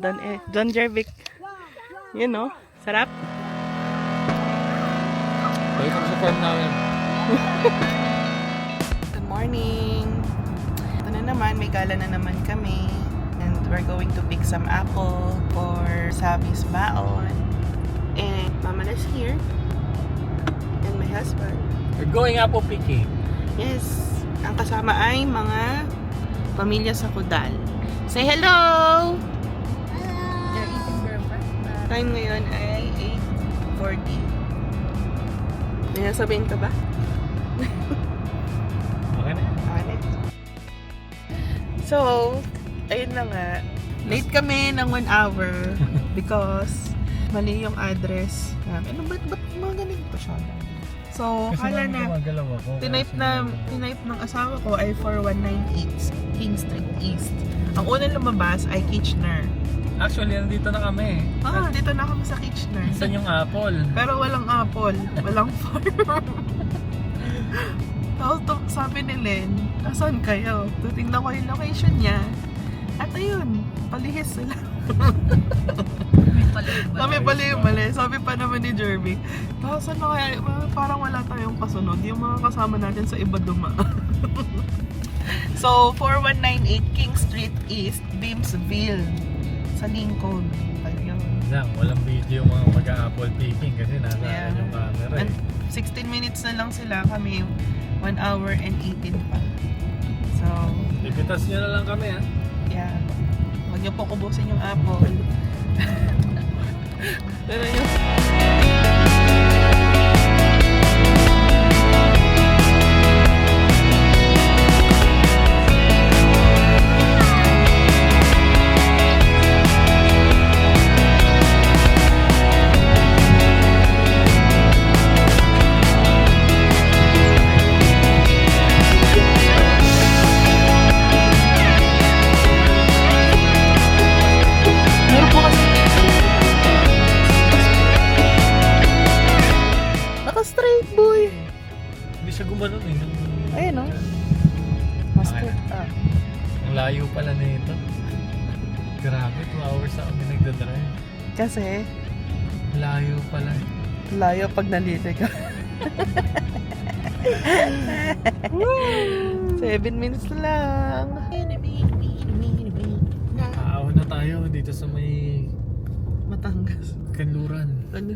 John Jervic. Yun no? Sarap. Welcome sa farm namin. Good morning. Ito na naman, may gala na naman kami. And we're going to pick some apple for Sabi's baon. And Mama is here. And my husband. We're going apple picking. Yes. Ang kasama ay mga pamilya sa Kudal. Say hello! They're eating breakfast. Time ngayon ay 8:40. May nasabihin ka ba? Okay na. Okay. So, ayun na nga. Late kami ng 1 hour because mali yung address. Ano ba't mga ganito siya? So, kala na tinype ng asawa ko ay 4198 King Street East. Ang unang lumabas ay Kitchener. Actually, nandito na kami. Dito na kami sa Kitchener. Saan yung apple? Pero walang apple. Walang farm. Tapos sabi ni Len, asan kayo? Tutingnan ko yung location niya. At ayun, palihis sila. Kami pala yung mali. Sabi pa naman ni Jerby, saan na kaya? Parang wala tayong kasunod. Yung mga kasama natin sa iba dumaan. So, 4198 King Street East, Beamsville. Sa Lincoln. Ayun. Walang video mga mag-apple picking kasi nasa yung camera eh. And 16 minutes na lang sila, kami 1 hour and 18 pa. So, Ipitas nyo na lang kami ha. yeah. Huwag niyo po kubusin yung apple. Pero yung... Naka-straight boy. Hindi siya gumanon eh. Ayun o. Master. Ang layo pala na ito. Grabe, 2 hours na kami nagdadrive. Kasi, Layo pala eh. layo pag nandito ka. 7 minutes lang. Aaw na tayo dito sa may Matangas. kanluran. Ano?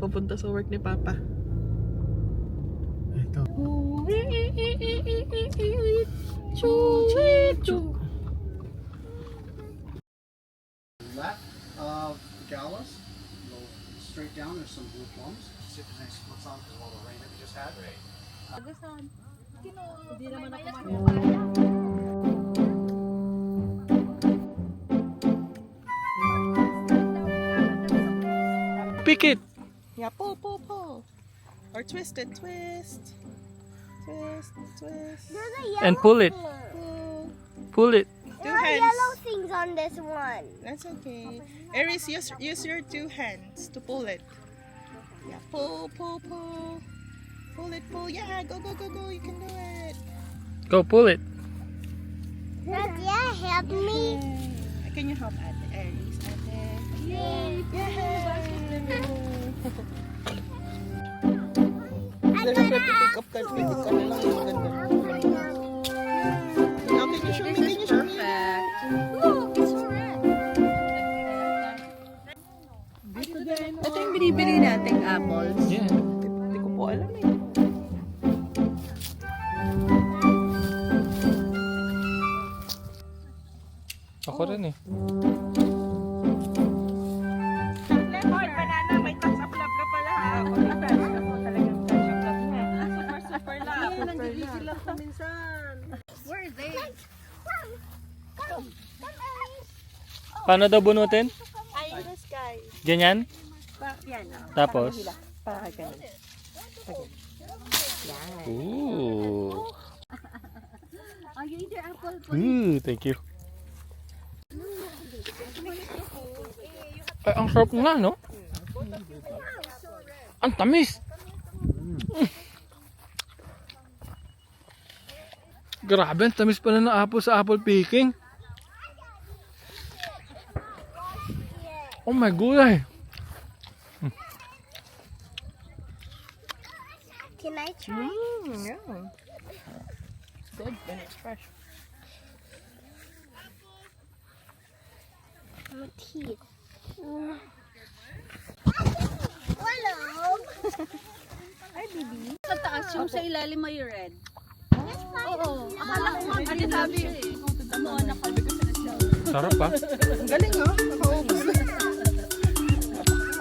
Papunta sa work ni Papa. Ito. Left of Gallows, go straight down. There's some blue plums. See if there's any splits on because of all the rain that we just had. Hindi naman ako mangyayari. Pick it! Yeah, pull. Or twist it, twist. Twist. There's a yellow And pull it. Pull. Pull it. There are yellow things on this one. That's okay. Aries, use your 2 hands to pull it. Yeah, pull. Pull it. Yeah, go. You can do it. Go, pull it. Yeah, help me. Can you help Ate Aries? Ate. Yay. Yeah. I There's a got pick up ka na lang yung ganda. Now, can you show me? Look, it's red. Ito yung binibili nating apples. Yeah. Hindi ko po alam eh. Ako rin eh. Lemon, banana, may touch up love ka pala ha. Touch up mo talagang touch up love mo. Super love. Nanggigigil lang ko minsan. Where is it? Come, Aries. Paano daw bunutin? Eye in the sky. Ganyan? Yan. Tapos? Para ganun. Ooh. Are you eat your apple? Ooh, thank you. Ay, ang sarap nga, no? Ang tamis! Grabe, ang tamis pala ng apple sa apple picking. Oh my gulay! Can I try? Yeah. It's good when it's fresh. Oh, teeth. Hello. Ay, baby. Sa taas yung sa ilalim may red. That's fine. Oo. Akala ko nga ano sabi siya eh. Ano, nakabi ko sa nasyaw. Sarap pa. Ang galing oh. Nakaubos.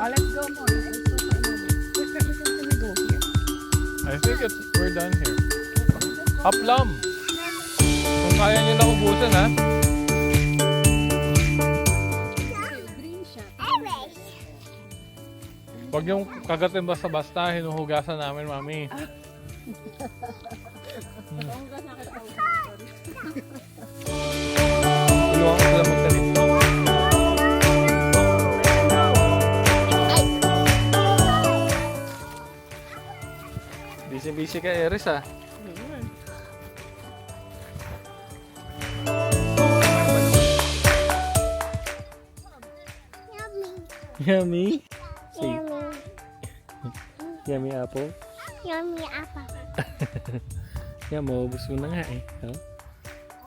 Oh, let's go more. Can we go here? I think we're done here. Haplam! Kung kaya nyo na ubusin ha. Green siya. Iris. Huwag yung kagatin basta-basta, hinuhugasan namin, mami. Tulungan ko sila magtanim. Busy-busy ka, Eris ah. Yummy. Yummy? Say, Yummy. yummy apple? Yummy apple. Yan, maubos mo na nga eh. Huh?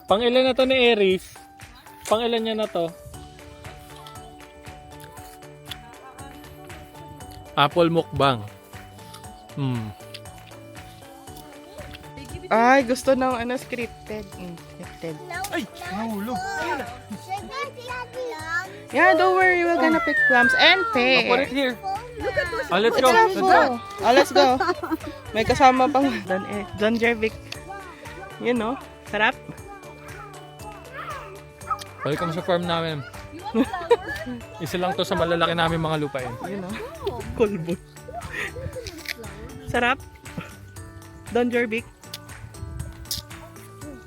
Pang-ilan na to ni Eris? Pang-ilan niya na to? Apple mukbang. Ay, gusto ng ano, scripted. Scripted. Ay! Nahulog! Yeah, don't worry. We're gonna pick plums and I'll put it pear. here. Oh, let's go. Let's Let's go. go. Oh, let's go. May kasama pang Don Jervic. Yun no? Sarap. Balik kami sa farm namin. Isa lang to sa malalaki namin mga lupain. Yun no? Kulbo. Sarap. Don Jervic.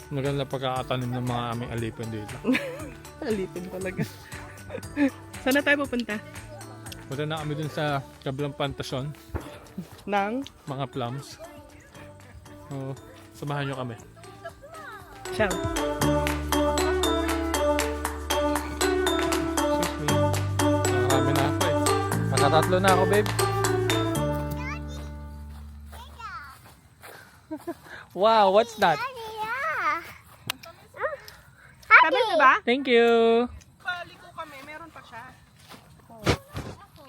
Maganda pagkakatanim ng mga aming alipin dito. Alipin talaga. Saan na tayo pupunta? Punta na kami dun sa kabilang plantasyon, Nang? mga plums. So, samahan nyo kami. Ciao. Excuse me. Marami na ako eh. Nakatatlo na ako, babe. Wow, what's that? Yeah. Sabi ba? Thank you. Paliko kami, meron pa siya.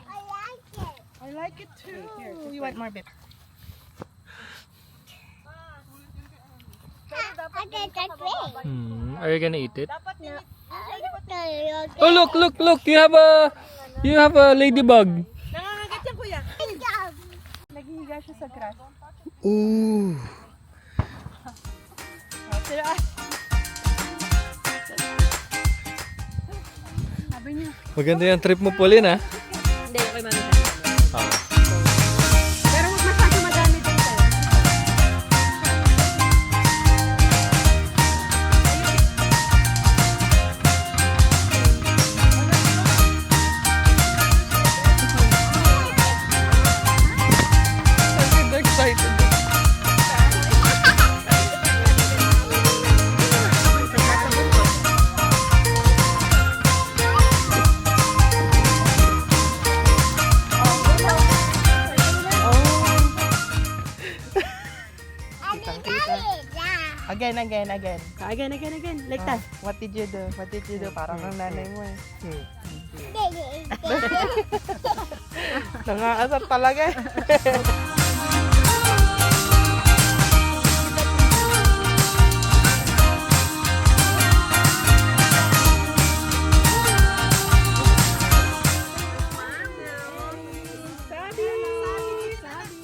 I like it. I like it too. You want more, babe? I get that ring. Are you gonna eat it? No. Oh, look, look, look! You have a ladybug. Nangangagat yan, kuya. Stop. Naghihiga siya sa grass. Ooh. Sabi niya. Maganda yung trip mo, Pauline, ha? Hindi, okay mami. Ah. Pero huwag masyado madami din tayo. I'm excited. Again. Again. Like that. What did you do? What did you do? Parang ang nanay mo eh. Nangaasar talaga eh.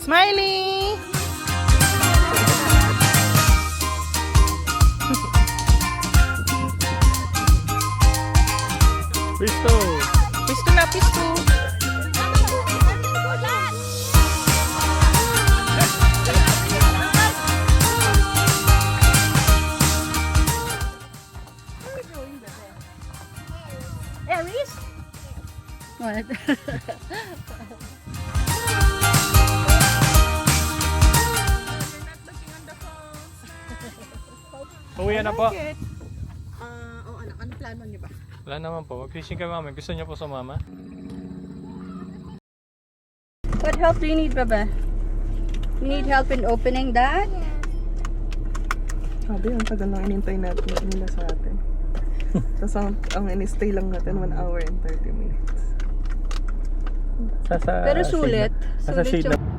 Smiley! Pisto! Pisto na, pisto! Aries? What? Uwi na po. Anak, ano plano niyo ba? Wala naman po. Mag-fishing kami, mami. Gusto niyo po sumama? What help do you need, Baba? You need help in opening that? Sabi, ang tagal lang inintay natin nila sa atin. Tapos ang in-stay lang natin 1 hour and 30 minutes. Pero sulit. Sa Sulit signal. yung...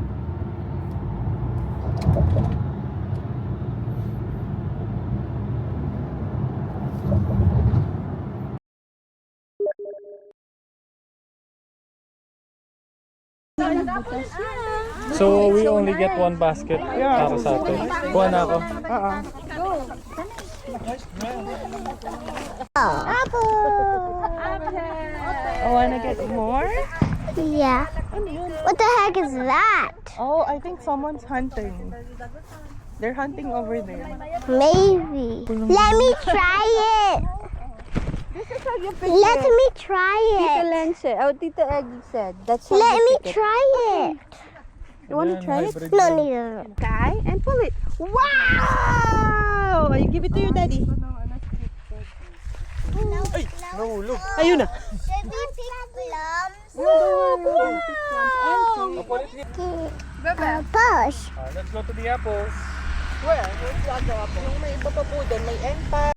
So we only get one basket para sa atin. Kuha na ako. I wanna get more? Yeah. What the heck is that? Oh, I think someone's hunting. They're hunting over there. Maybe. Let me try it. Let me try Tita it. Len said, oh, Tita Eggy said, that's how Let you me pick it. try it. You want to try it? No, neither. Guy, and pull it. Wow! You give it to your daddy. Ayun na. Should we pick plums? Push. Let's go to the apples. Where? Where's the other apple? Yung may iba pa po doon, may empa.